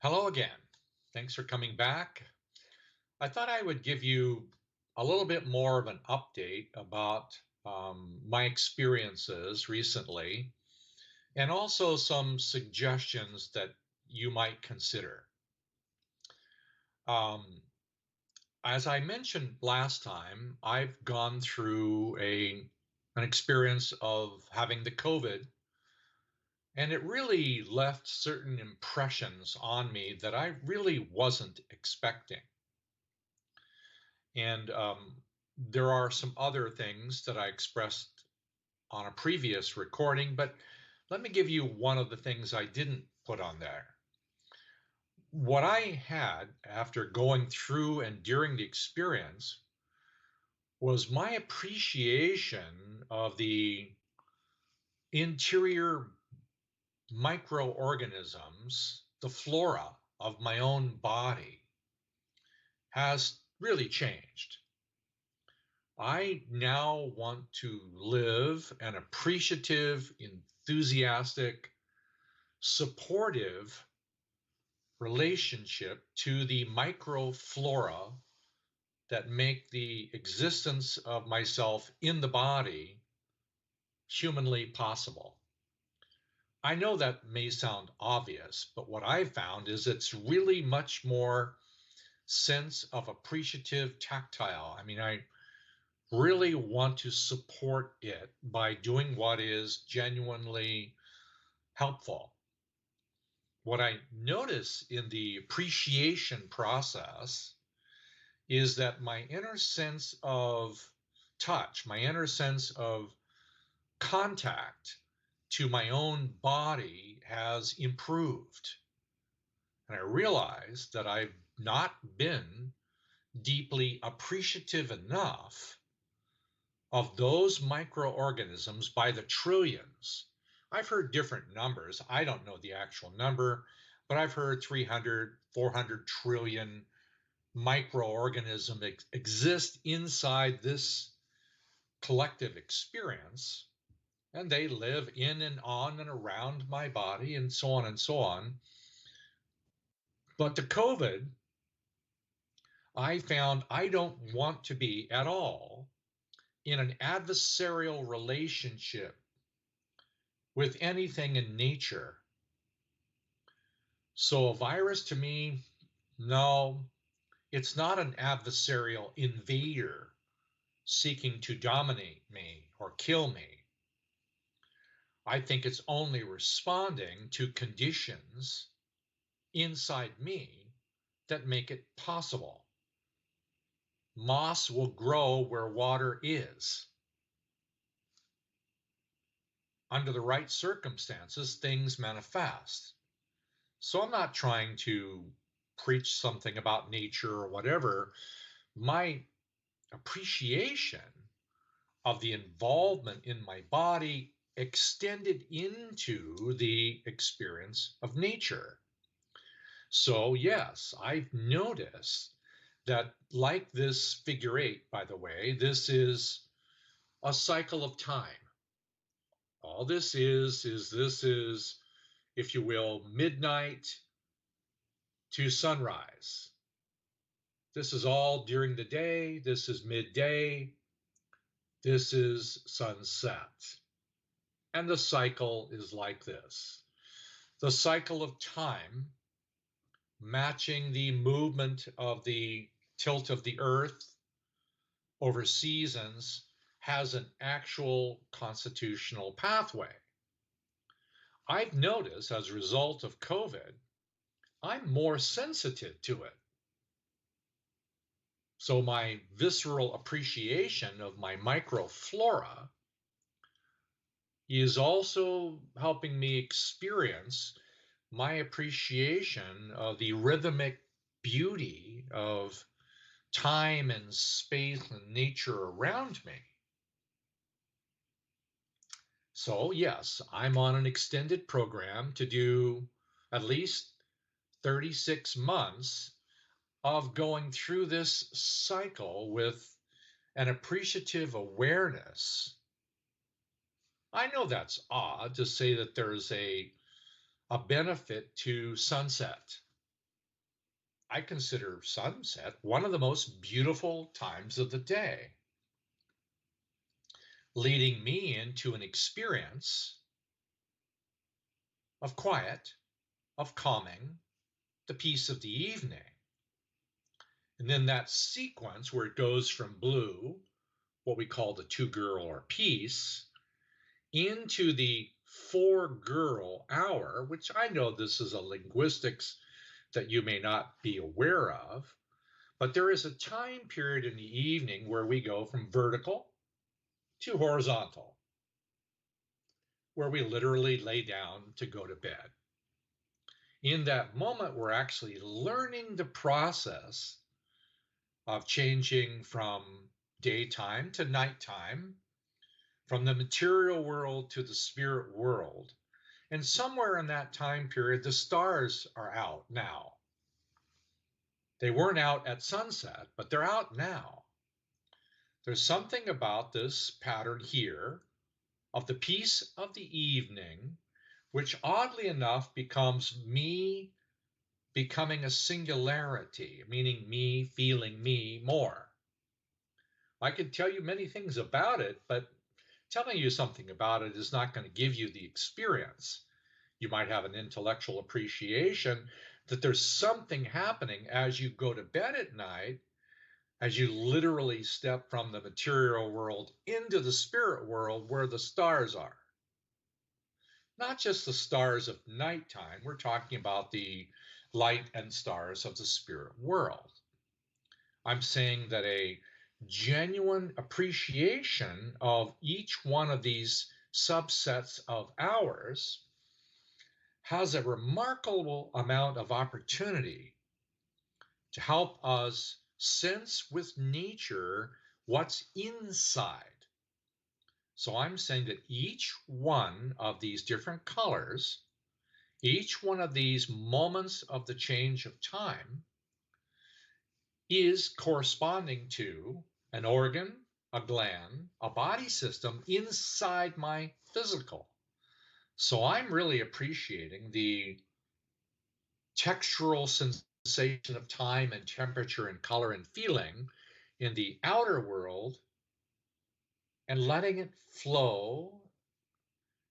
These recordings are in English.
Hello again. Thanks for coming back. I thought I would give you a little bit more of an update about my experiences recently and also some suggestions that you might consider. Um, as I mentioned last time, I've gone through an experience of having the COVID, and it really left certain impressions on me that I really wasn't expecting. And there are some other things that I expressed on a previous recording, but let me give you one of the things I didn't put on there. What I had after going through and during the experience was my appreciation of the interior microorganisms, the flora of my own body, has really changed. I now want to live an appreciative, enthusiastic, supportive relationship to the microflora that make the existence of myself in the body humanly possible. I know that may sound obvious, but what I've found is it's really much more sense of appreciative tactile. I really want to support it by doing what is genuinely helpful. What I notice in the appreciation process is that my inner sense of touch, my inner sense of contact to my own body has improved. And I realize that I've not been deeply appreciative enough of those microorganisms by the trillions. I've heard different numbers. I don't know the actual number, but I've heard 300, 400 trillion microorganisms exist inside this collective experience, and they live in and on and around my body, and so on and so on. But the COVID, I found I don't want to be at all in an adversarial relationship with anything in nature. So a virus to me, no, it's not an adversarial invader seeking to dominate me or kill me. I think it's only responding to conditions inside me that make it possible. Moss will grow where water is. Under the right circumstances, things manifest. So I'm not trying to preach something about nature or whatever. My appreciation of the involvement in my body extended into the experience of nature. So, yes, I've noticed that, like this figure eight, by the way, this is a cycle of time. All this is, if you will, midnight to sunrise. This is all during the day. This is midday. This is sunset. And the cycle is like this. The cycle of time matching the movement of the tilt of the earth over seasons has an actual constitutional pathway. I've noticed as a result of COVID, I'm more sensitive to it. So my visceral appreciation of my microflora is also helping me experience my appreciation of the rhythmic beauty of time and space and nature around me. So, yes, I'm on an extended program to do at least 36 months of going through this cycle with an appreciative awareness. I know that's odd to say that there's a benefit to sunset. I consider sunset one of the most beautiful times of the day, leading me into an experience of quiet, of calming, the peace of the evening. And then that sequence where it goes from blue, what we call the two girl or peace, into the four girl hour, which I know this is a linguistics that you may not be aware of, but there is a time period in the evening where we go from vertical to horizontal, where we literally lay down to go to bed. In that moment, we're actually learning the process of changing from daytime to nighttime, from the material world to the spirit world. And somewhere in that time period, the stars are out now. They weren't out at sunset, but they're out now. There's something about this pattern here of the peace of the evening, which oddly enough becomes me becoming a singularity, meaning me feeling me more. I could tell you many things about it, but telling you something about it is not going to give you the experience. You might have an intellectual appreciation that there's something happening as you go to bed at night, as you literally step from the material world into the spirit world where the stars are. Not just the stars of nighttime, we're talking about the light and stars of the spirit world. I'm saying that a genuine appreciation of each one of these subsets of hours has a remarkable amount of opportunity to help us sense with nature what's inside. So I'm saying that each one of these different colors, each one of these moments of the change of time is corresponding to an organ, a gland, a body system inside my physical. So I'm really appreciating the textural sensation of time and temperature and color and feeling in the outer world and letting it flow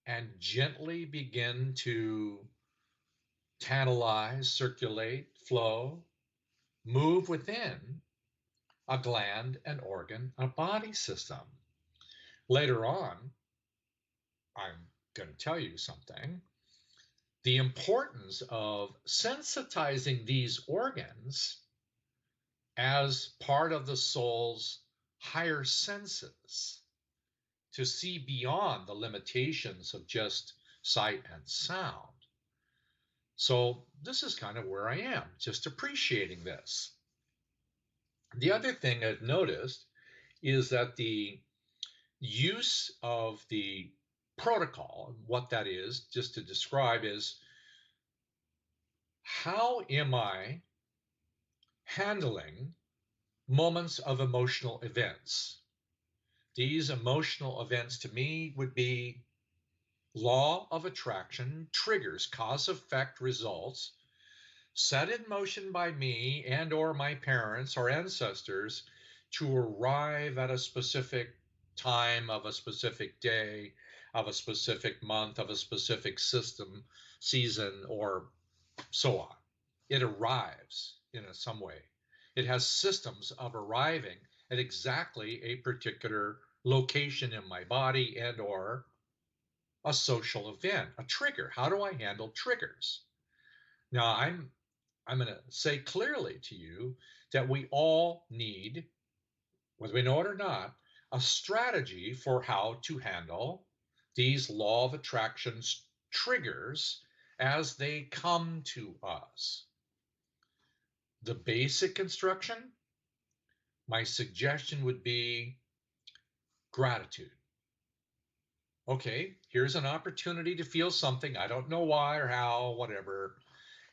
and gently begin to tantalize, circulate, flow, move within a gland, an organ, a body system. Later on, I'm going to tell you something. The importance of sensitizing these organs as part of the soul's higher senses to see beyond the limitations of just sight and sound. So this is kind of where I am, just appreciating this. The other thing I've noticed is that the use of the protocol, what that is, just to describe, is how am I handling moments of emotional events? These emotional events to me would be law of attraction, triggers, cause, effect, results, set in motion by me and or my parents or ancestors to arrive at a specific time of a specific day, of a specific month, of a specific system, season, or so on. It arrives in some way. It has systems of arriving at exactly a particular location in my body and or a social event, a trigger. How do I handle triggers? Now, I'm going to say clearly to you that we all need, whether we know it or not, a strategy for how to handle these law of attraction triggers as they come to us. The basic instruction, my suggestion would be gratitude. Okay, here's an opportunity to feel something. I don't know why or how, whatever.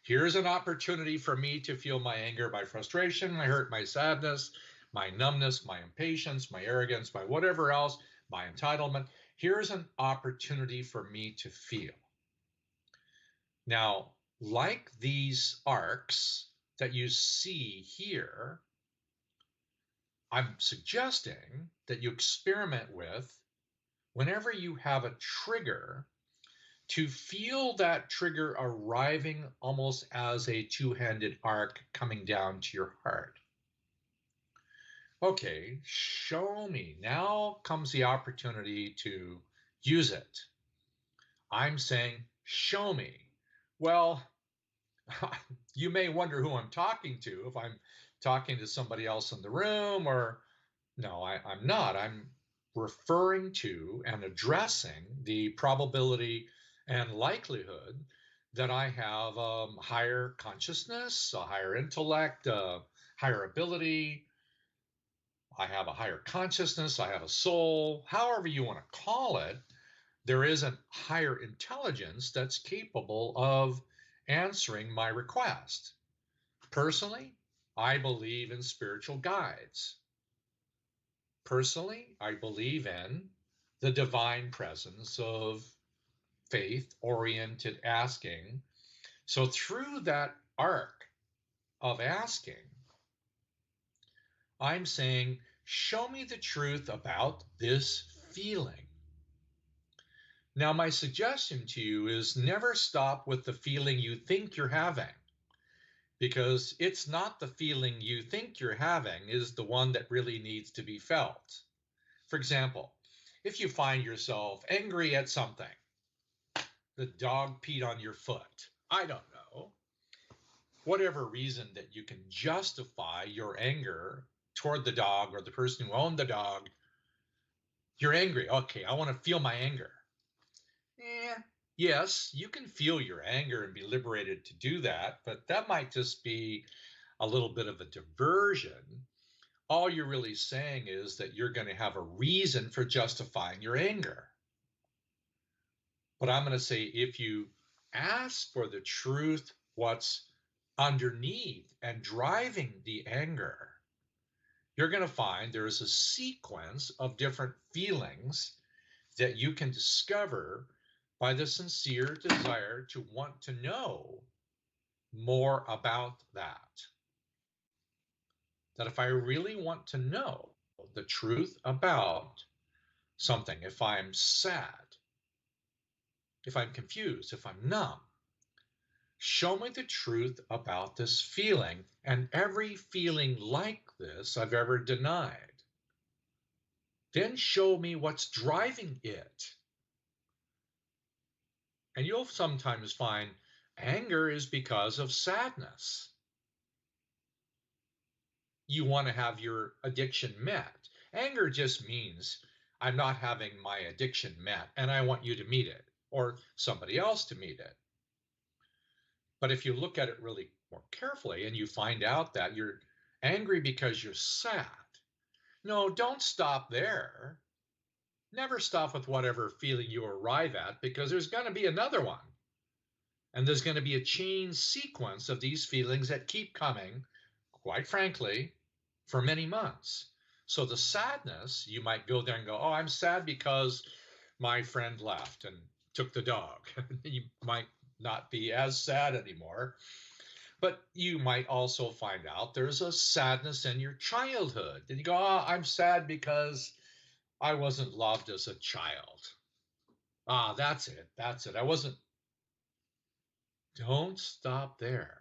Here's an opportunity for me to feel my anger, my frustration, my hurt, my sadness, my numbness, my impatience, my arrogance, my whatever else, my entitlement. Here's an opportunity for me to feel. Now, like these arcs that you see here, I'm suggesting that you experiment with whenever you have a trigger to feel that trigger arriving almost as a two-handed arc coming down to your heart. Okay, show me. Now comes the opportunity to use it. I'm saying, show me. Well, you may wonder who I'm talking to, if I'm talking to somebody else in the room, or no, I'm not. I'm referring to and addressing the probability and likelihood that I have a higher consciousness, a higher intellect, a higher ability. I have a higher consciousness, I have a soul, however you want to call it. There is a higher intelligence that's capable of answering my request. Personally, I believe in spiritual guides. Personally, I believe in the divine presence of faith-oriented asking. So through that arc of asking, I'm saying, show me the truth about this feeling. Now, my suggestion to you is never stop with the feeling you think you're having, because it's not the feeling you think you're having is the one that really needs to be felt. For example, if you find yourself angry at something, the dog peed on your foot, I don't know, whatever reason that you can justify your anger toward the dog or the person who owned the dog, you're angry. Okay, I want to feel my anger. Yes, you can feel your anger and be liberated to do that, but that might just be a little bit of a diversion. All you're really saying is that you're going to have a reason for justifying your anger. But I'm going to say, if you ask for the truth, what's underneath and driving the anger, you're going to find there is a sequence of different feelings that you can discover by the sincere desire to want to know more about that. That if I really want to know the truth about something, if I'm sad, if I'm confused, if I'm numb, show me the truth about this feeling and every feeling like this I've ever denied. Then show me what's driving it. And you'll sometimes find anger is because of sadness. You want to have your addiction met. Anger just means I'm not having my addiction met and I want you to meet it or somebody else to meet it. But if you look at it really more carefully and you find out that you're angry because you're sad, no, don't stop there. Never stop with whatever feeling you arrive at, because there's going to be another one. And there's going to be a chain sequence of these feelings that keep coming, quite frankly, for many months. So the sadness, you might go there and go, oh, I'm sad because my friend left and took the dog. You might not be as sad anymore. But you might also find out there's a sadness in your childhood. And you go, oh, I'm sad because I wasn't loved as a child. Ah, that's it. That's it. I wasn't. Don't stop there.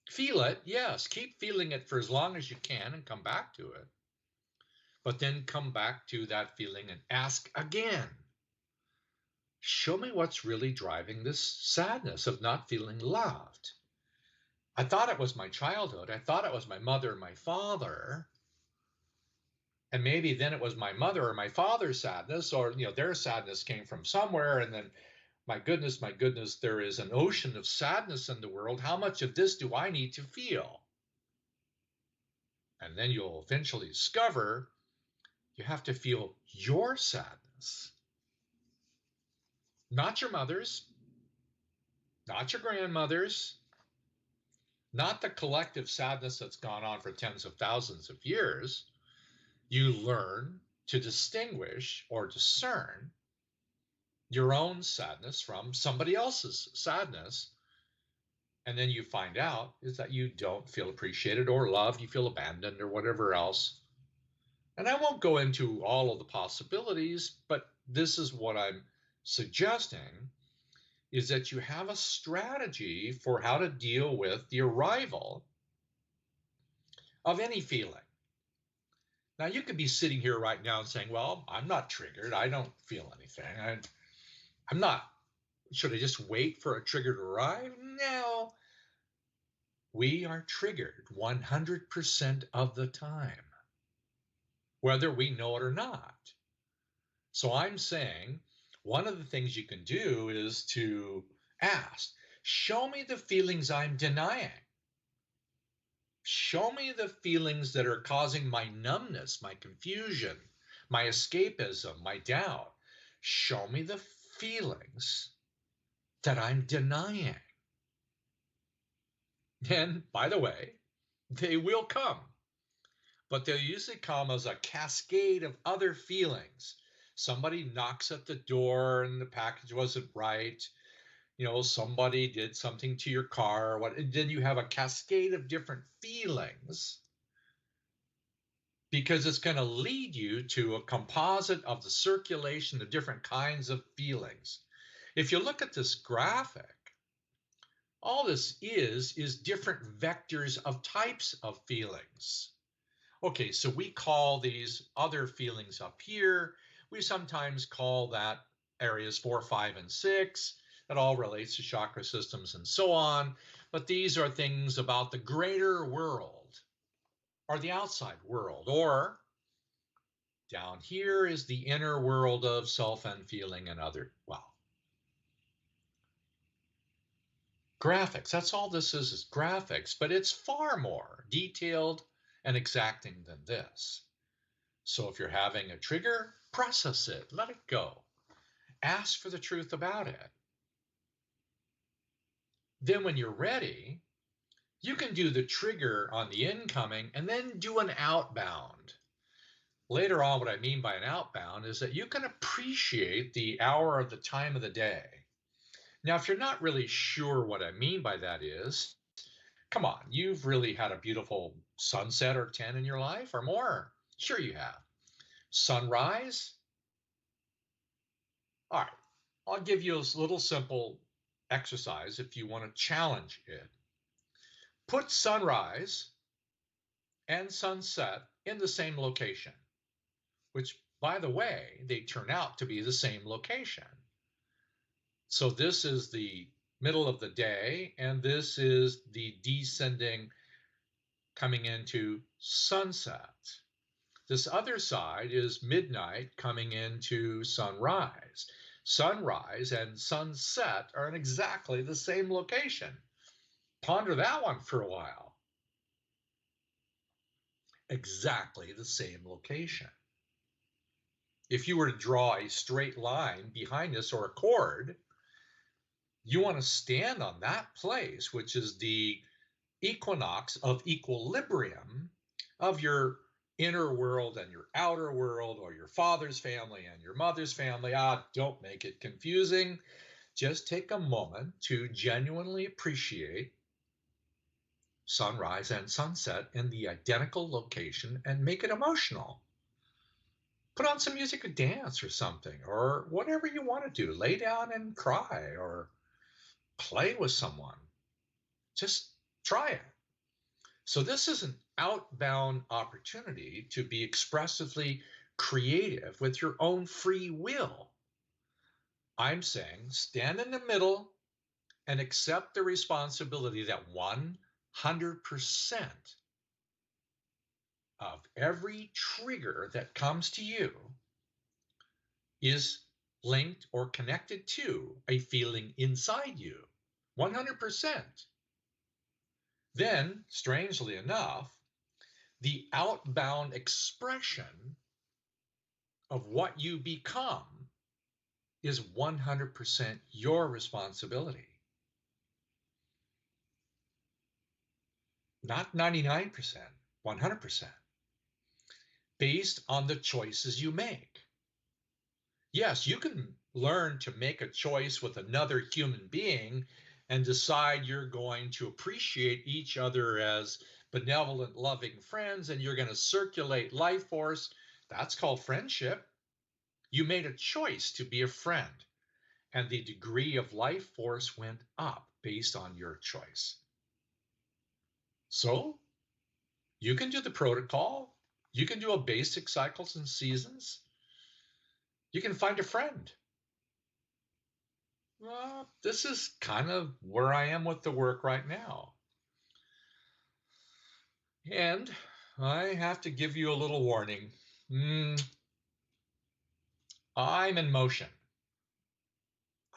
Feel it, yes. Keep feeling it for as long as you can and come back to it. But then come back to that feeling and ask again. Show me what's really driving this sadness of not feeling loved. I thought it was my childhood. I thought it was my mother and my father. And maybe then it was my mother or my father's sadness, or their sadness came from somewhere, and then my goodness, there is an ocean of sadness in the world. How much of this do I need to feel? And then you'll eventually discover you have to feel your sadness. Not your mother's, not your grandmother's, not the collective sadness that's gone on for tens of thousands of years. You learn to distinguish or discern your own sadness from somebody else's sadness. And then you find out is that you don't feel appreciated or loved, you feel abandoned or whatever else. And I won't go into all of the possibilities, but this is what I'm suggesting is that you have a strategy for how to deal with the arrival of any feeling. Now, you could be sitting here right now and saying, well, I'm not triggered. I don't feel anything. I'm not. Should I just wait for a trigger to arrive? No. We are triggered 100% of the time, whether we know it or not. So I'm saying one of the things you can do is to ask, show me the feelings I'm denying. Show me the feelings that are causing my numbness, my confusion, my escapism, my doubt. Show me the feelings that I'm denying. And by the way, they will come, but they'll usually come as a cascade of other feelings. Somebody knocks at the door and the package wasn't right. Somebody did something to your car. Then you have a cascade of different feelings because it's going to lead you to a composite of the circulation of different kinds of feelings. If you look at this graphic, all this is different vectors of types of feelings. Okay, so we call these other feelings up here, we sometimes call that areas 4, 5, and 6. That all relates to chakra systems and so on. But these are things about the greater world or the outside world. Or down here is the inner world of self and feeling and other, graphics. That's all this is graphics, but it's far more detailed and exacting than this. So if you're having a trigger, process it, let it go. Ask for the truth about it. Then when you're ready, you can do the trigger on the incoming and then do an outbound. Later on, what I mean by an outbound is that you can appreciate the hour or the time of the day. Now, if you're not really sure what I mean by that is, come on, you've really had a beautiful sunset or 10 in your life or more. Sure you have. Sunrise. All right, I'll give you a little simple exercise if you want to challenge it. Put sunrise and sunset in the same location, which, by the way, they turn out to be the same location. So this is the middle of the day, and this is the descending coming into sunset. This other side is midnight coming into sunrise. Sunrise and sunset are in exactly the same location. Ponder that one for a while. Exactly the same location. If you were to draw a straight line behind this or a chord, you want to stand on that place, which is the equinox of equilibrium of your inner world and your outer world, or your father's family and your mother's family. Don't make it confusing. Just take a moment to genuinely appreciate sunrise and sunset in the identical location and make it emotional. Put on some music or dance or something, or whatever you want to do. Lay down and cry or play with someone. Just try it. So this is an outbound opportunity to be expressively creative with your own free will. I'm saying stand in the middle and accept the responsibility that 100% of every trigger that comes to you is linked or connected to a feeling inside you. 100%. Then, strangely enough, the outbound expression of what you become is 100% your responsibility. Not 99%, 100%. Based on the choices you make. Yes, you can learn to make a choice with another human being and decide you're going to appreciate each other as benevolent, loving friends, and you're going to circulate life force, that's called friendship. You made a choice to be a friend, and the degree of life force went up based on your choice. So you can do the protocol. You can do a basic cycles and seasons. You can find a friend. Well, this is kind of where I am with the work right now. And I have to give you a little warning. I'm in motion.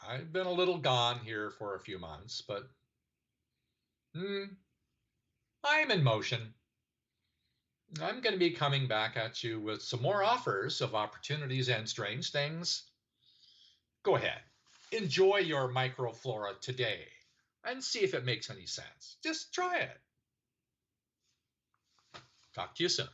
I've been a little gone here for a few months, but I'm in motion. I'm going to be coming back at you with some more offers of opportunities and strange things. Go ahead, enjoy your microflora today and see if it makes any sense. Just try it. Talk to you soon.